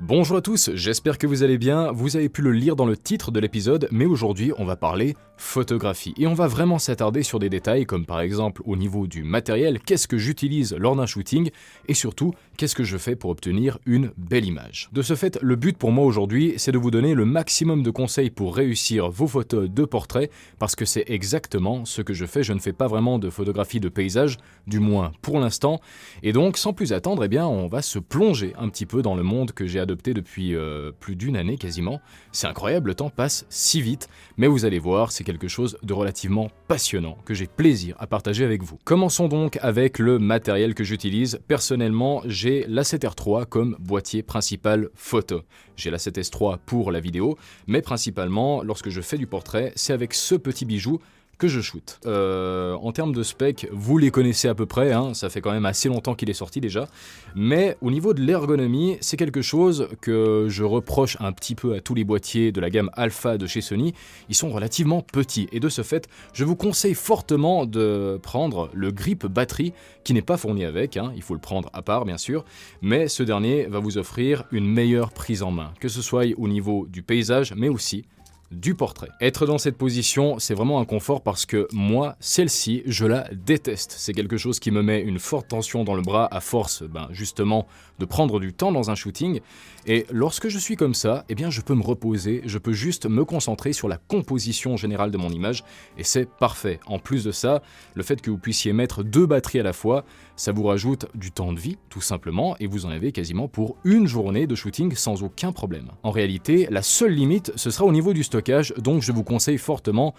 Bonjour à tous, j'espère que vous allez bien, vous avez pu le lire dans le titre de l'épisode, mais aujourd'hui on va parler photographie. Et on va vraiment s'attarder sur des détails comme par exemple au niveau du matériel, qu'est-ce que j'utilise lors d'un shooting, et surtout, qu'est-ce que je fais pour obtenir une belle image. De ce fait, le but pour moi aujourd'hui, c'est de vous donner le maximum de conseils pour réussir vos photos de portrait, parce que c'est exactement ce que je fais, je ne fais pas vraiment de photographie de paysage, du moins pour l'instant, et donc sans plus attendre, eh bien on va se plonger un petit peu dans le monde que j'ai adopté depuis plus d'une année quasiment. C'est incroyable, le temps passe si vite, mais vous allez voir, c'est quelque chose de relativement passionnant, que j'ai plaisir à partager avec vous. Commençons donc avec le matériel que j'utilise. Personnellement, j'ai l'A7R3 comme boîtier principal photo. J'ai l'A7S3 pour la vidéo, mais principalement, lorsque je fais du portrait, c'est avec ce petit bijou que je shoot. En termes de specs, vous les connaissez à peu près, hein, ça fait quand même assez longtemps qu'il est sorti déjà, mais au niveau de l'ergonomie, c'est quelque chose que je reproche un petit peu à tous les boîtiers de la gamme Alpha de chez Sony, ils sont relativement petits, et de ce fait, je vous conseille fortement de prendre le grip batterie, qui n'est pas fourni avec, hein, il faut le prendre à part bien sûr, mais ce dernier va vous offrir une meilleure prise en main, que ce soit au niveau du paysage, mais aussi du portrait. Être dans cette position, c'est vraiment un confort parce que moi, celle-ci, je la déteste. C'est quelque chose qui me met une forte tension dans le bras à force, justement, de prendre du temps dans un shooting. Et lorsque je suis comme ça, eh bien, je peux me reposer, je peux juste me concentrer sur la composition générale de mon image et c'est parfait. En plus de ça, le fait que vous puissiez mettre deux batteries à la fois, ça vous rajoute du temps de vie, tout simplement, et vous en avez quasiment pour une journée de shooting sans aucun problème. En réalité, la seule limite, ce sera au niveau du stockage, donc je vous conseille fortement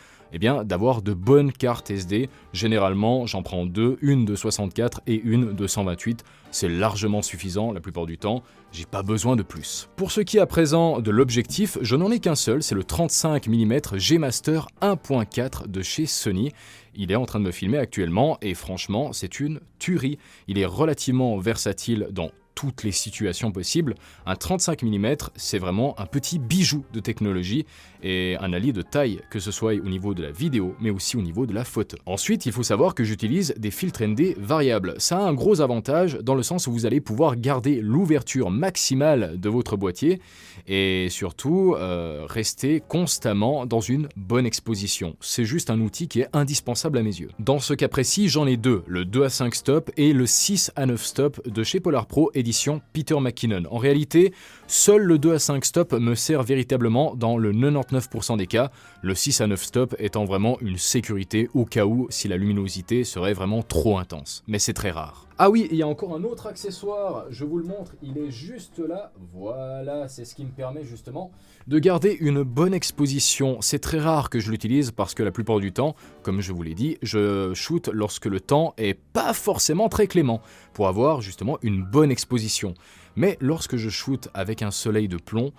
d'avoir de bonnes cartes SD. Généralement, j'en prends deux, une de 64 et une de 128. C'est largement suffisant la plupart du temps, j'ai pas besoin de plus. Pour ce qui est à présent de l'objectif, je n'en ai qu'un seul, c'est le 35 mm G Master 1.4 de chez Sony. Il est en train de me filmer actuellement et franchement, c'est une tuerie. Il est relativement versatile dans toutes les situations possibles. Un 35 mm, c'est vraiment un petit bijou de technologie et un allié de taille, que ce soit au niveau de la vidéo, mais aussi au niveau de la photo. Ensuite, il faut savoir que j'utilise des filtres ND variables. Ça a un gros avantage dans le sens où vous allez pouvoir garder l'ouverture maximale de votre boîtier et surtout rester constamment dans une bonne exposition. C'est juste un outil qui est indispensable à mes yeux. Dans ce cas précis, j'en ai deux, le 2 à 5 stop et le 6 à 9 stop de chez Polar Pro édition Peter McKinnon. En réalité, seul le 2 à 5 stop me sert véritablement dans le 99% des cas, le 6 à 9 stop étant vraiment une sécurité au cas où si la luminosité serait vraiment trop intense. Mais c'est très rare. Ah oui, il y a encore un autre accessoire, je vous le montre, il est juste là, voilà, c'est ce qui me permet justement de garder une bonne exposition. C'est très rare que je l'utilise parce que la plupart du temps, comme je vous l'ai dit, je shoot lorsque le temps est pas forcément très clément pour avoir justement une bonne exposition. Mais lorsque je shoot avec un soleil de plomb,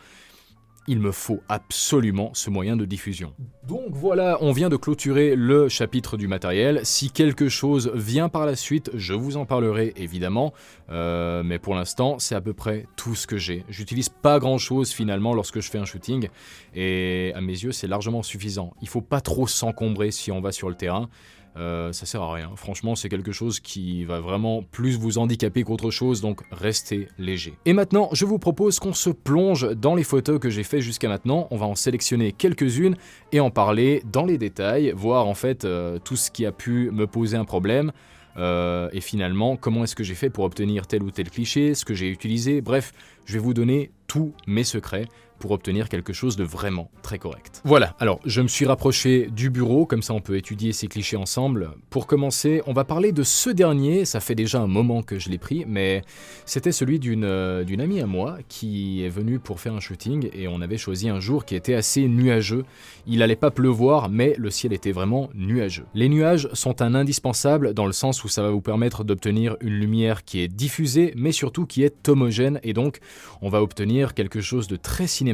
il me faut absolument ce moyen de diffusion. Donc voilà, on vient de clôturer le chapitre du matériel. Si quelque chose vient par la suite, je vous en parlerai évidemment, mais pour l'instant, c'est à peu près tout ce que j'ai. J'utilise pas grand chose finalement lorsque je fais un shooting, et à mes yeux, c'est largement suffisant. Il faut pas trop s'encombrer si on va sur le terrain. Ça sert à rien. Franchement, c'est quelque chose qui va vraiment plus vous handicaper qu'autre chose, donc restez léger. Et maintenant, je vous propose qu'on se plonge dans les photos que j'ai fait jusqu'à maintenant. On va en sélectionner quelques-unes et en parler dans les détails, voir en fait tout ce qui a pu me poser un problème. Et finalement, comment est-ce que j'ai fait pour obtenir tel ou tel cliché, ce que j'ai utilisé, bref, je vais vous donner tous mes secrets pour obtenir quelque chose de vraiment très correct. Voilà, alors je me suis rapproché du bureau, comme ça on peut étudier ces clichés ensemble. Pour commencer, on va parler de ce dernier, ça fait déjà un moment que je l'ai pris, mais c'était celui d'une amie à moi qui est venue pour faire un shooting et on avait choisi un jour qui était assez nuageux. Il n'allait pas pleuvoir, mais le ciel était vraiment nuageux. Les nuages sont un indispensable dans le sens où ça va vous permettre d'obtenir une lumière qui est diffusée, mais surtout qui est homogène et donc on va obtenir quelque chose de très cinématique,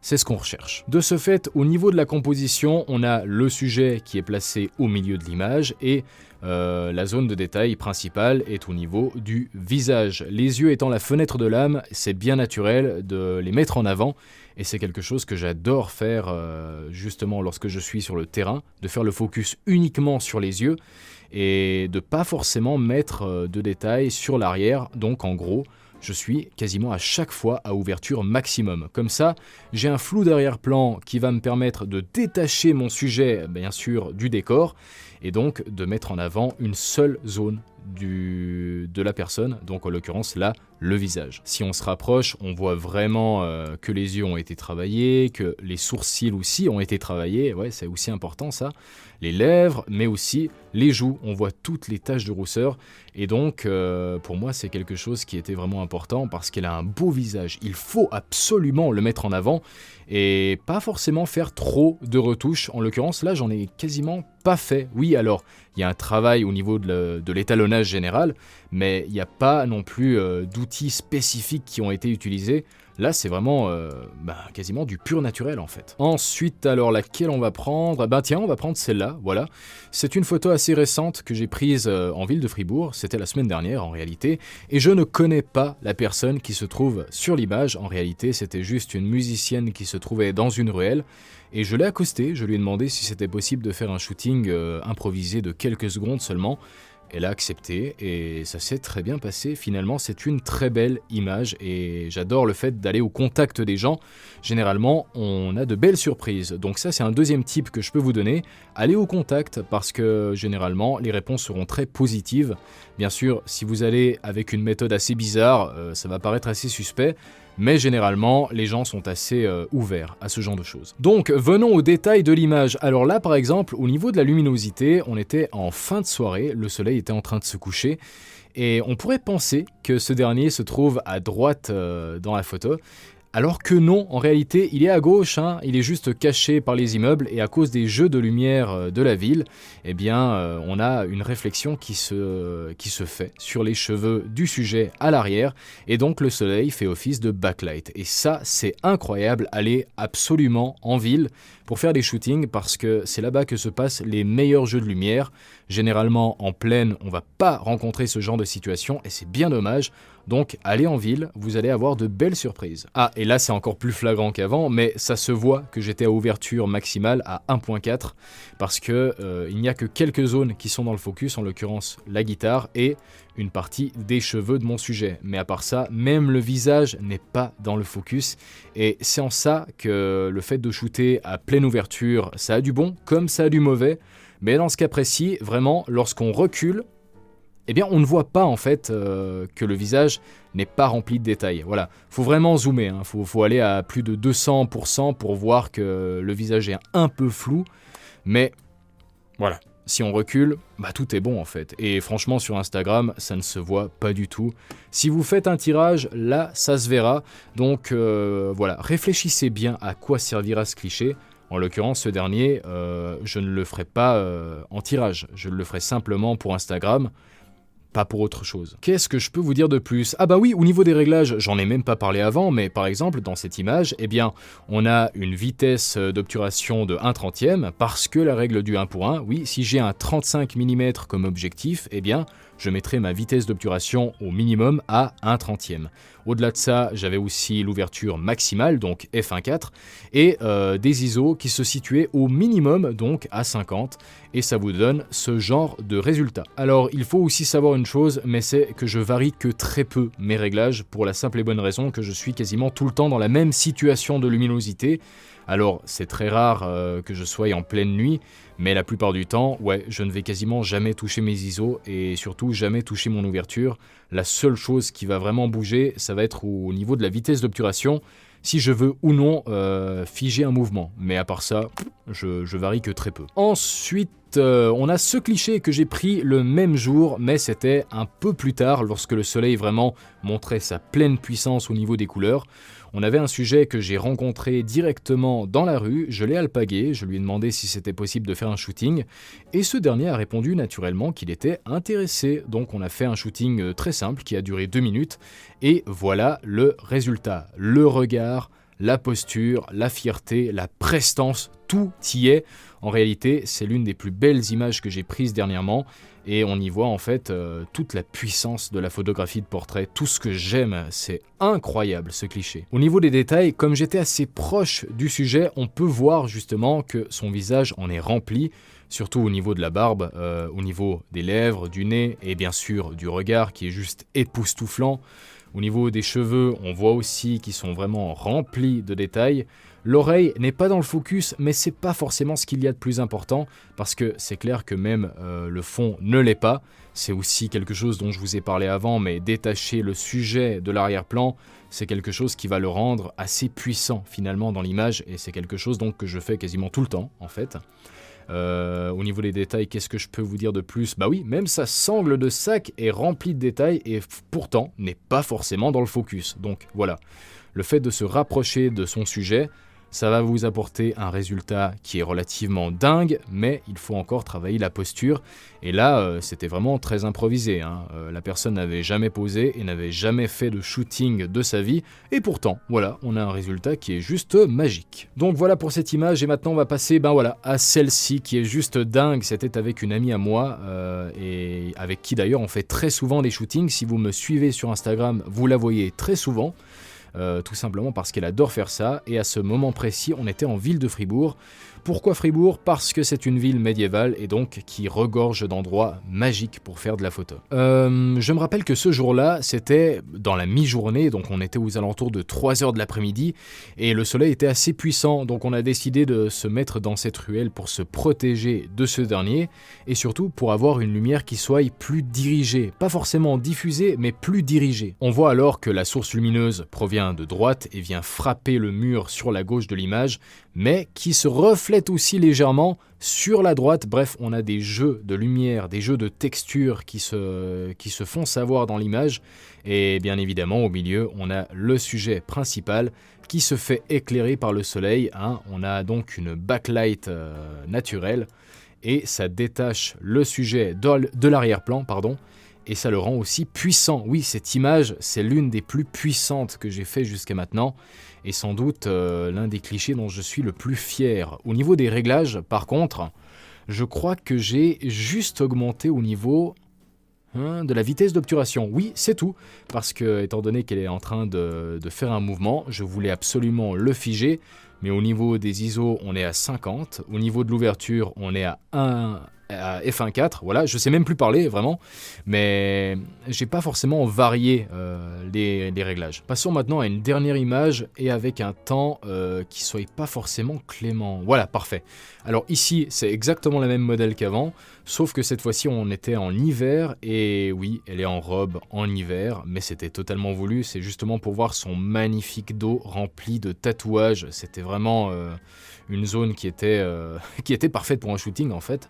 c'est ce qu'on recherche. De ce fait, au niveau de la composition, on a le sujet qui est placé au milieu de l'image et la zone de détail principale est au niveau du visage. Les yeux étant la fenêtre de l'âme, c'est bien naturel de les mettre en avant et c'est quelque chose que j'adore faire justement lorsque je suis sur le terrain, de faire le focus uniquement sur les yeux et de pas forcément mettre de détails sur l'arrière, donc en gros je suis quasiment à chaque fois à ouverture maximum. Comme ça, j'ai un flou d'arrière-plan qui va me permettre de détacher mon sujet, bien sûr, du décor, et donc de mettre en avant une seule zone de la personne, donc en l'occurrence là, le visage. Si on se rapproche, on voit vraiment que les yeux ont été travaillés, que les sourcils aussi ont été travaillés, ouais, c'est aussi important ça, les lèvres, mais aussi les joues, on voit toutes les taches de rousseur, et donc pour moi c'est quelque chose qui était vraiment important parce qu'elle a un beau visage, il faut absolument le mettre en avant, et pas forcément faire trop de retouches, en l'occurrence là j'en ai quasiment pas fait. Oui, alors il y a un travail au niveau de l'étalonnage général, mais il n'y a pas non plus d'outils spécifiques qui ont été utilisés. Là, c'est vraiment quasiment du pur naturel en fait. Ensuite, alors laquelle on va prendre? Tiens, on va prendre celle-là, voilà. C'est une photo assez récente que j'ai prise en ville de Fribourg, c'était la semaine dernière en réalité, et je ne connais pas la personne qui se trouve sur l'image. En réalité, c'était juste une musicienne qui se trouvait dans une ruelle, et je l'ai accostée, je lui ai demandé si c'était possible de faire un shooting improvisé de quelques secondes seulement. Elle a accepté et ça s'est très bien passé. Finalement, c'est une très belle image et j'adore le fait d'aller au contact des gens. Généralement, on a de belles surprises. Donc ça, c'est un deuxième tip que je peux vous donner. Allez au contact parce que généralement, les réponses seront très positives. Bien sûr, si vous allez avec une méthode assez bizarre, ça va paraître assez suspect. Mais généralement, les gens sont assez ouverts à ce genre de choses. Donc, venons aux détails de l'image. Alors là, par exemple, au niveau de la luminosité, on était en fin de soirée, le soleil était en train de se coucher, et on pourrait penser que ce dernier se trouve à droite dans la photo, alors que non, en réalité, il est à gauche, il est juste caché par les immeubles, et à cause des jeux de lumière de la ville, eh bien, on a une réflexion qui se fait sur les cheveux du sujet à l'arrière, et donc le soleil fait office de backlight. Et ça, c'est incroyable, allez absolument en ville pour faire des shootings, parce que c'est là-bas que se passent les meilleurs jeux de lumière. Généralement, en plaine, on va pas rencontrer ce genre de situation, et c'est bien dommage. Donc allez en ville, vous allez avoir de belles surprises. Ah, et là c'est encore plus flagrant qu'avant, mais ça se voit que j'étais à ouverture maximale à 1.4, parce que il n'y a que quelques zones qui sont dans le focus, en l'occurrence la guitare et une partie des cheveux de mon sujet. Mais à part ça, même le visage n'est pas dans le focus, et c'est en ça que le fait de shooter à pleine ouverture, ça a du bon comme ça a du mauvais, mais dans ce cas précis, vraiment, lorsqu'on recule, eh bien on ne voit pas en fait que le visage n'est pas rempli de détails. Voilà, faut vraiment zoomer, faut aller à plus de 200% pour voir que le visage est un peu flou, mais voilà, si on recule, tout est bon en fait. Et franchement sur Instagram, ça ne se voit pas du tout. Si vous faites un tirage, là ça se verra, donc voilà, réfléchissez bien à quoi servira ce cliché. En l'occurrence, ce dernier, je ne le ferai pas en tirage, je le ferai simplement pour Instagram, pas pour autre chose. Qu'est-ce que je peux vous dire de plus? Ah bah oui, au niveau des réglages, j'en ai même pas parlé avant, mais par exemple, dans cette image, eh bien, on a une vitesse d'obturation de 1/30, parce que la règle du 1 pour 1, oui, si j'ai un 35 mm comme objectif, eh bien, je mettrai ma vitesse d'obturation au minimum à 1/30. Au-delà de ça, j'avais aussi l'ouverture maximale, donc f1.4, et des ISO qui se situaient au minimum, donc à 50, et ça vous donne ce genre de résultat. Alors, il faut aussi savoir une chose, mais c'est que je varie que très peu mes réglages, pour la simple et bonne raison que je suis quasiment tout le temps dans la même situation de luminosité. Alors, c'est très rare que je sois en pleine nuit, mais la plupart du temps, ouais, je ne vais quasiment jamais toucher mes ISO et surtout jamais toucher mon ouverture. La seule chose qui va vraiment bouger, ça va être au niveau de la vitesse d'obturation, si je veux ou non figer un mouvement. Mais à part ça, je varie que très peu. Ensuite, on a ce cliché que j'ai pris le même jour, mais c'était un peu plus tard, lorsque le soleil vraiment montrait sa pleine puissance au niveau des couleurs. On avait un sujet que j'ai rencontré directement dans la rue, je l'ai alpagué, je lui ai demandé si c'était possible de faire un shooting, et ce dernier a répondu naturellement qu'il était intéressé. Donc on a fait un shooting très simple qui a duré 2 minutes, et voilà le résultat. Le regard, la posture, la fierté, la prestance, tout y est. En réalité, c'est l'une des plus belles images que j'ai prises dernièrement, et on y voit en fait toute la puissance de la photographie de portrait, tout ce que j'aime, c'est incroyable ce cliché. Au niveau des détails, comme j'étais assez proche du sujet, on peut voir justement que son visage en est rempli, surtout au niveau de la barbe, au niveau des lèvres, du nez, et bien sûr du regard qui est juste époustouflant. Au niveau des cheveux, on voit aussi qu'ils sont vraiment remplis de détails. L'oreille n'est pas dans le focus, mais c'est pas forcément ce qu'il y a de plus important, parce que c'est clair que même le fond ne l'est pas. C'est aussi quelque chose dont je vous ai parlé avant, mais détacher le sujet de l'arrière-plan, c'est quelque chose qui va le rendre assez puissant finalement dans l'image, et c'est quelque chose donc que je fais quasiment tout le temps en fait. Au niveau des détails, qu'est-ce que je peux vous dire de plus? Bah oui, même sa sangle de sac est remplie de détails et pourtant n'est pas forcément dans le focus. Donc voilà, le fait de se rapprocher de son sujet, ça va vous apporter un résultat qui est relativement dingue, mais il faut encore travailler la posture. Et là, c'était vraiment très improvisé, hein. La personne n'avait jamais posé et n'avait jamais fait de shooting de sa vie. Et pourtant, voilà, on a un résultat qui est juste magique. Donc voilà pour cette image, et maintenant on va passer à celle-ci qui est juste dingue. C'était avec une amie à moi, et avec qui d'ailleurs on fait très souvent des shootings. Si vous me suivez sur Instagram, vous la voyez très souvent. Tout simplement parce qu'elle adore faire ça, et à ce moment précis on était en ville de Fribourg. Pourquoi Fribourg? Parce que c'est une ville médiévale et donc qui regorge d'endroits magiques pour faire de la photo. Je me rappelle que ce jour-là, c'était dans la mi-journée, donc on était aux alentours de 3h de l'après-midi, et le soleil était assez puissant, donc on a décidé de se mettre dans cette ruelle pour se protéger de ce dernier, et surtout pour avoir une lumière qui soit plus dirigée, pas forcément diffusée, mais plus dirigée. On voit alors que la source lumineuse provient de droite et vient frapper le mur sur la gauche de l'image, mais qui se reflète aussi légèrement sur la droite. Bref, on a des jeux de lumière, des jeux de texture qui se font savoir dans l'image, et bien évidemment au milieu on a le sujet principal qui se fait éclairer par le soleil, hein. On a donc une backlight naturelle, et ça détache le sujet de l'arrière-plan, et ça le rend aussi puissant. Oui, cette image, c'est l'une des plus puissantes que j'ai fait jusqu'à maintenant, et sans doute l'un des clichés dont je suis le plus fier. Au niveau des réglages, par contre, je crois que j'ai juste augmenté au niveau de la vitesse d'obturation. Oui, c'est tout, parce que étant donné qu'elle est en train de faire un mouvement, je voulais absolument le figer, mais au niveau des ISO, on est à 50, au niveau de l'ouverture, on est à f1.4, voilà, je sais même plus parler vraiment, mais j'ai pas forcément varié les réglages. Passons maintenant à une dernière image, et avec un temps qui soit pas forcément clément. Voilà, parfait. Alors ici, c'est exactement le même modèle qu'avant, sauf que cette fois-ci on était en hiver, et oui, elle est en robe en hiver, mais c'était totalement voulu, c'est justement pour voir son magnifique dos rempli de tatouages. C'était vraiment une zone qui était parfaite pour un shooting en fait.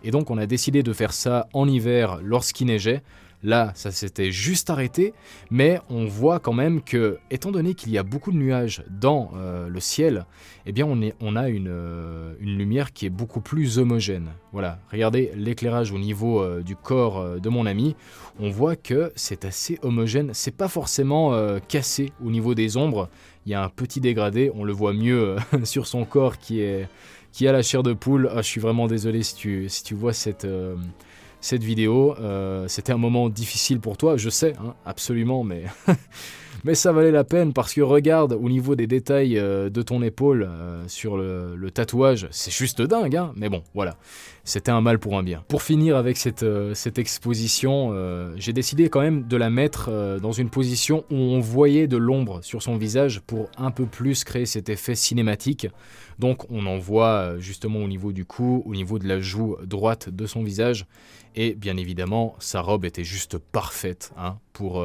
Et donc on a décidé de faire ça en hiver lorsqu'il neigeait. Là, ça s'était juste arrêté, mais on voit quand même que, étant donné qu'il y a beaucoup de nuages dans le ciel, eh bien on a une lumière qui est beaucoup plus homogène. Voilà, regardez l'éclairage au niveau du corps de mon ami, on voit que c'est assez homogène, c'est pas forcément cassé au niveau des ombres, il y a un petit dégradé, on le voit mieux sur son corps qui a la chair de poule. Ah, je suis vraiment désolé si tu vois cette vidéo. C'était un moment difficile pour toi, je sais, hein, absolument, mais mais ça valait la peine, parce que regarde au niveau des détails de ton épaule sur le tatouage, c'est juste dingue, hein, mais bon, voilà, c'était un mal pour un bien. Pour finir avec cette exposition, j'ai décidé quand même de la mettre dans une position où on voyait de l'ombre sur son visage pour un peu plus créer cet effet cinématique. Donc on en voit justement au niveau du cou, au niveau de la joue droite de son visage, et bien évidemment sa robe était juste parfaite, hein, pour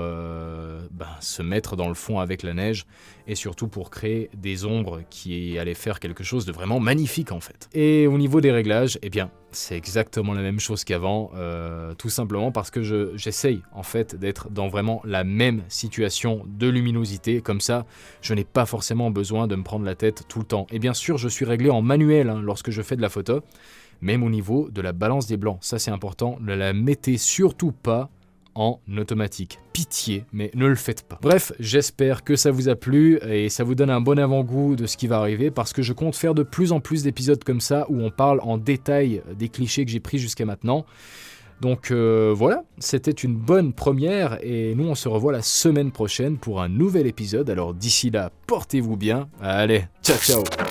se mettre dans le fond avec la neige, et surtout pour créer des ombres qui allaient faire quelque chose de vraiment magnifique en fait. Et au niveau des réglages, eh bien c'est exactement la même chose qu'avant, tout simplement parce que j'essaye en fait d'être dans vraiment la même situation de luminosité, comme ça je n'ai pas forcément besoin de me prendre la tête tout le temps. Et bien sûr je suis réglé en manuel, hein, lorsque je fais de la photo, même au niveau de la balance des blancs, ça c'est important, ne la mettez surtout pas en automatique. Pitié, mais ne le faites pas. Bref, j'espère que ça vous a plu et ça vous donne un bon avant-goût de ce qui va arriver, parce que je compte faire de plus en plus d'épisodes comme ça où on parle en détail des clichés que j'ai pris jusqu'à maintenant. Donc voilà, c'était une bonne première, et nous on se revoit la semaine prochaine pour un nouvel épisode. Alors d'ici là, portez-vous bien. Allez, ciao ciao.